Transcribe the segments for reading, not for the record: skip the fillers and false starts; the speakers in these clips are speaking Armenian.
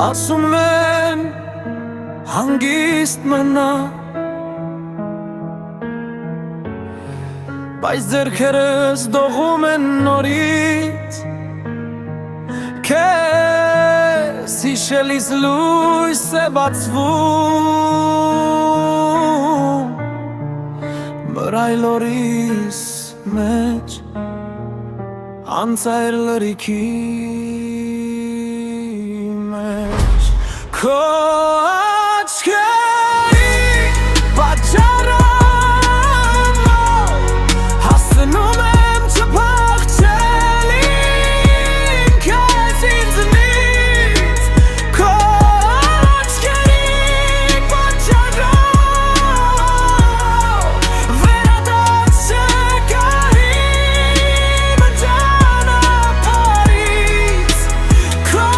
Ասում են հանգիստ մնա, բայց ձեռքերս դողում են նորից Քեզ հիշելիս լույս է բացվում Մրայլորիս մեջ անցայր լրիքի մեջ Քո աչքերի պատճառով հասնում եմ չփախչել ինքս ինձնից Քո աչքերի պատճառով վերադարձեք իմ ճանապարհից Քո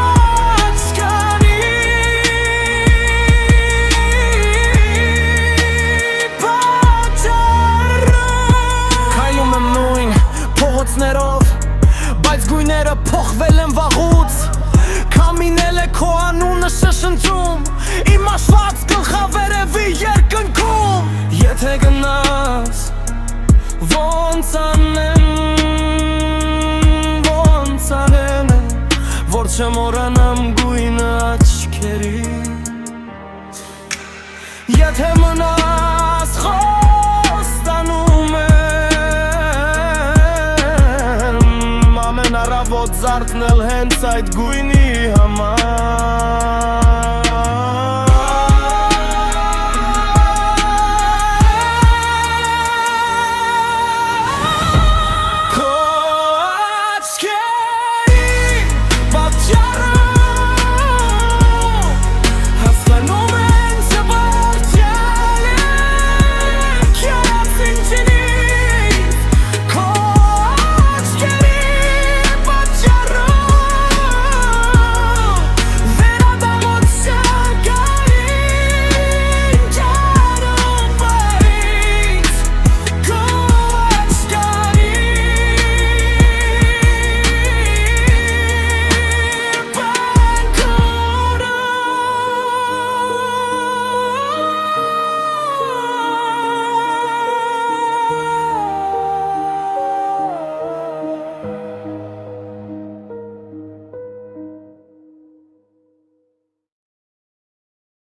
Բայց գույները փոխվել են վաղուց Կամինել է քո անունը շշնջում Իմ աշված գլխավերևի երկնքում Եթե գնաս ոնց անեմ Որ չմոռանամ գույնը աչքերի Եթե մնաս Առավոտ զարթնել հենց այդ գույնի համար